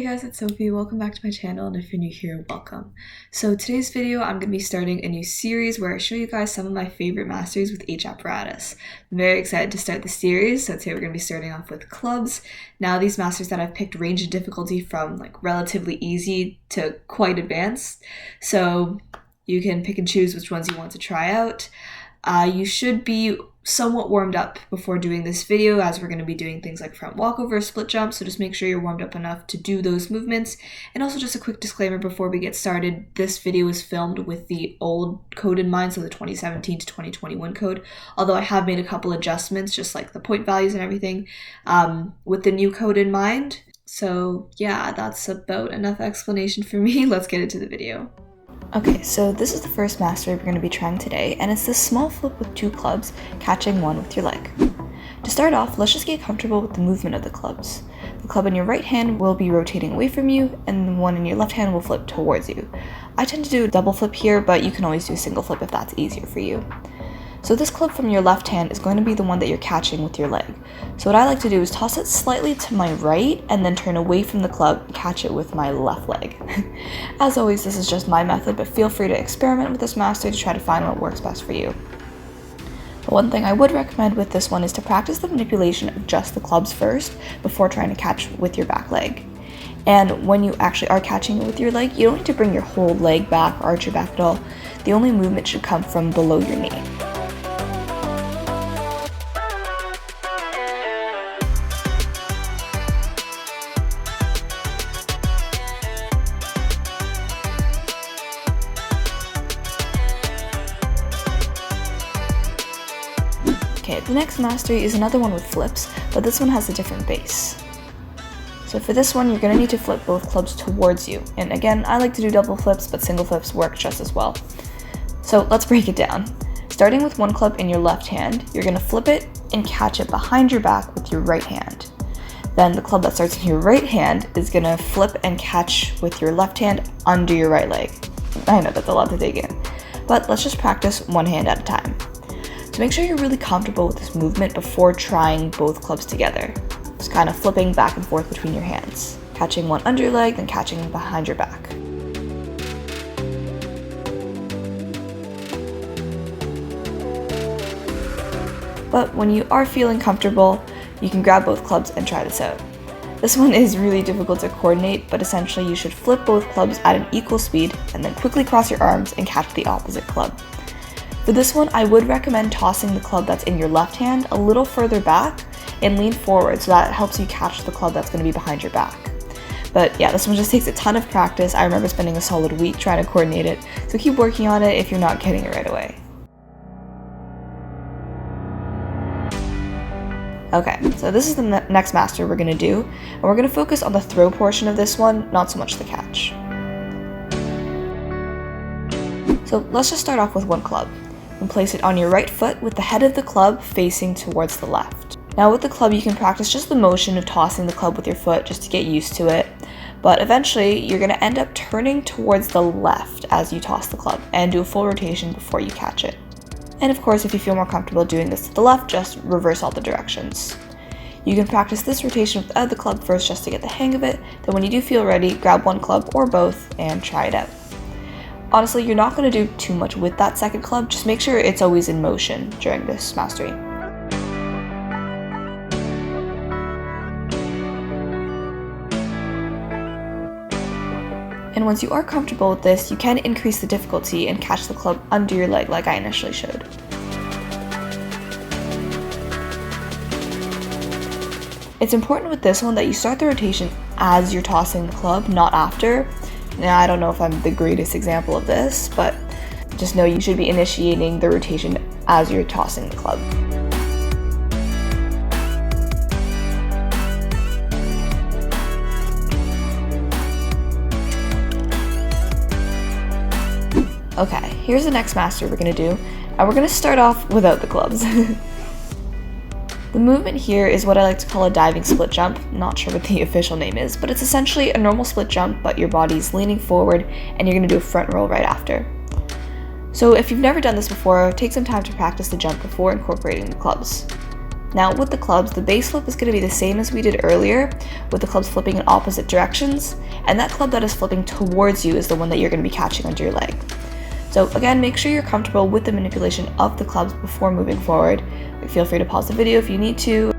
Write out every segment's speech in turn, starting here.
guys, it's Sophie. Welcome back to my channel, and if you're new here, welcome. So today's video, I'm going to be starting a new series where I show you guys some of my favorite masteries with H apparatus. I'm very excited to start the series, so today we're going to be starting off with clubs. Now these masteries that I've picked range in difficulty from relatively easy to quite advanced, so you can pick and choose which ones you want to try out. You should be somewhat warmed up before doing this video, as we're going to be doing things like front walkover, split jump, so just make sure you're warmed up enough to do those movements. And also just a quick disclaimer before we get started, this video is filmed with the old code in mind, so the 2017 to 2021 code, although I have made a couple adjustments, just like the point values and everything, with the new code in mind. So yeah, that's about enough explanation for me. Let's get into the video. Okay, so this is the first mastery we're going to be trying today, and it's this small flip with two clubs, catching one with your leg. To start off, let's just get comfortable with the movement of the clubs. The club in your right hand will be rotating away from you, and the one in your left hand will flip towards you. I tend to do a double flip here, but you can always do a single flip if that's easier for you. So this club from your left hand is going to be the one that you're catching with your leg. So what I like to do is toss it slightly to my right and then turn away from the club and catch it with my left leg. As always, this is just my method, but feel free to experiment with this mastery to try to find what works best for you. But one thing I would recommend with this one is to practice the manipulation of just the clubs first before trying to catch with your back leg. And when you actually are catching it with your leg, you don't need to bring your whole leg back or arch your back at all. The only movement should come from below your knee. Okay, the next mastery is another one with flips, but this one has a different base. So for this one, you're going to need to flip both clubs towards you. And again, I like to do double flips, but single flips work just as well. So let's break it down. Starting with one club in your left hand, you're going to flip it and catch it behind your back with your right hand. Then the club that starts in your right hand is going to flip and catch with your left hand under your right leg. I know that's a lot to dig in, but let's just practice one hand at a time. So make sure you're really comfortable with this movement before trying both clubs together. Just kind of flipping back and forth between your hands, catching one under your leg, then catching behind your back. But when you are feeling comfortable, you can grab both clubs and try this out. This one is really difficult to coordinate, but essentially you should flip both clubs at an equal speed and then quickly cross your arms and catch the opposite club. For this one, I would recommend tossing the club that's in your left hand a little further back and lean forward so that helps you catch the club that's going to be behind your back. But yeah, this one just takes a ton of practice. I remember spending a solid week trying to coordinate it, so keep working on it if you're not getting it right away. Okay, so this is the next master we're going to do, and we're going to focus on the throw portion of this one, not so much the catch. So let's just start off with one club. And place it on your right foot with the head of the club facing towards the left. Now with the club, you can practice just the motion of tossing the club with your foot just to get used to it, but eventually you're going to end up turning towards the left as you toss the club and do a full rotation before you catch it. And of course, if you feel more comfortable doing this to the left, just reverse all the directions. You can practice this rotation without the club first just to get the hang of it, then when you do feel ready, grab one club or both and try it out. Honestly, you're not going to do too much with that second club, just make sure it's always in motion during this mastery. And once you are comfortable with this, you can increase the difficulty and catch the club under your leg like I initially showed. It's important with this one that you start the rotation as you're tossing the club, not after. Now, I don't know if I'm the greatest example of this, but just know you should be initiating the rotation as you're tossing the club. Okay, here's the next master we're going to do, and we're going to start off without the clubs. The movement here is what I like to call a diving split jump. Not sure what the official name is, but it's essentially a normal split jump, but your body's leaning forward and you're going to do a front roll right after. So if you've never done this before, take some time to practice the jump before incorporating the clubs. Now with the clubs, the base flip is going to be the same as we did earlier, with the clubs flipping in opposite directions, and that club that is flipping towards you is the one that you're going to be catching under your leg. So again, make sure you're comfortable with the manipulation of the clubs before moving forward. Feel free to pause the video if you need to.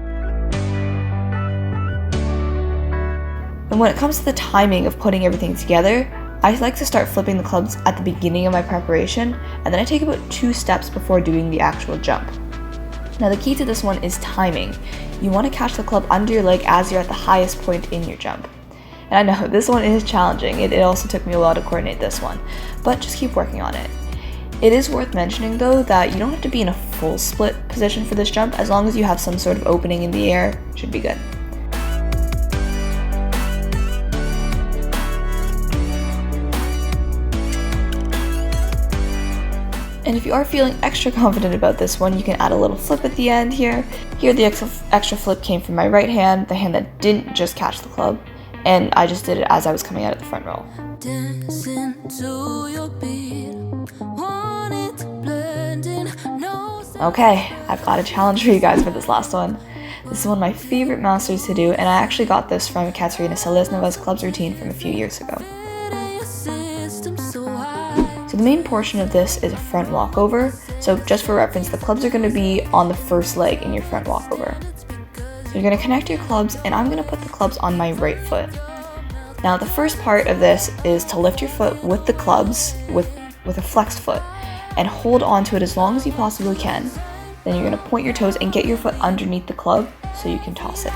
And when it comes to the timing of putting everything together, I like to start flipping the clubs at the beginning of my preparation, and then I take about 2 steps before doing the actual jump. Now the key to this one is timing. You want to catch the club under your leg as you're at the highest point in your jump. And I know this one is challenging. It also took me a while to coordinate this one, but just keep working on it. It is worth mentioning though that you don't have to be in a full split position for this jump. As long as you have some sort of opening in the air, it should be good. And if you are feeling extra confident about this one, you can add a little flip at the end here. Here the extra flip came from my right hand, the hand that didn't just catch the club, and I just did it as I was coming out of the front row. Okay, I've got a challenge for you guys for this last one. This is one of my favorite masters to do, and I actually got this from Katerina Selezneva's clubs routine from a few years ago. So the main portion of this is a front walkover. So just for reference, the clubs are going to be on the first leg in your front walkover. So you're going to connect your clubs, and I'm going to put the clubs on my right foot. Now the first part of this is to lift your foot with the clubs with a flexed foot and hold on to it as long as you possibly can. Then you're going to point your toes and get your foot underneath the club so you can toss it.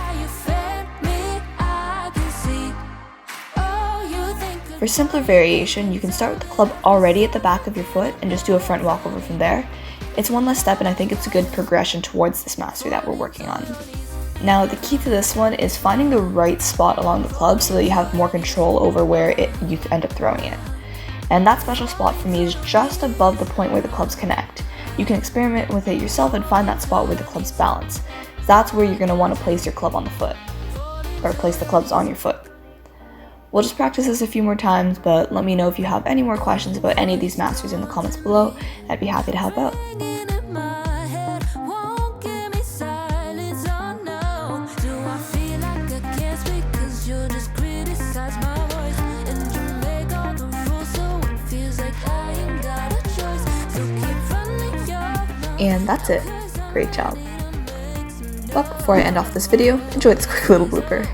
For simpler variation, you can start with the club already at the back of your foot and just do a front walkover from there. It's one less step, and I think it's a good progression towards this mastery that we're working on. Now the key to this one is finding the right spot along the club so that you have more control over where you end up throwing it. And that special spot for me is just above the point where the clubs connect. You can experiment with it yourself and find that spot where the clubs balance. That's where you're going to want to place your club on the foot, or place the clubs on your foot. We'll just practice this a few more times, but let me know if you have any more questions about any of these masters in the comments below. I'd be happy to help out. And that's it. Great job. But before I end off this video, enjoy this quick little blooper.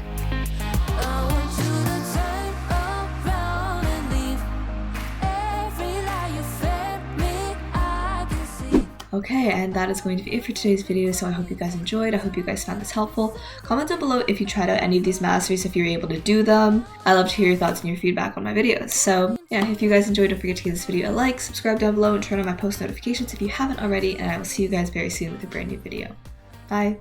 Okay, and that is going to be it for today's video, so I hope you guys enjoyed. I hope you guys found this helpful. Comment down below if you tried out any of these masteries, if you're able to do them. I love to hear your thoughts and your feedback on my videos. So yeah, if you guys enjoyed, don't forget to give this video a like, subscribe down below, and turn on my post notifications if you haven't already, and I will see you guys very soon with a brand new video. Bye!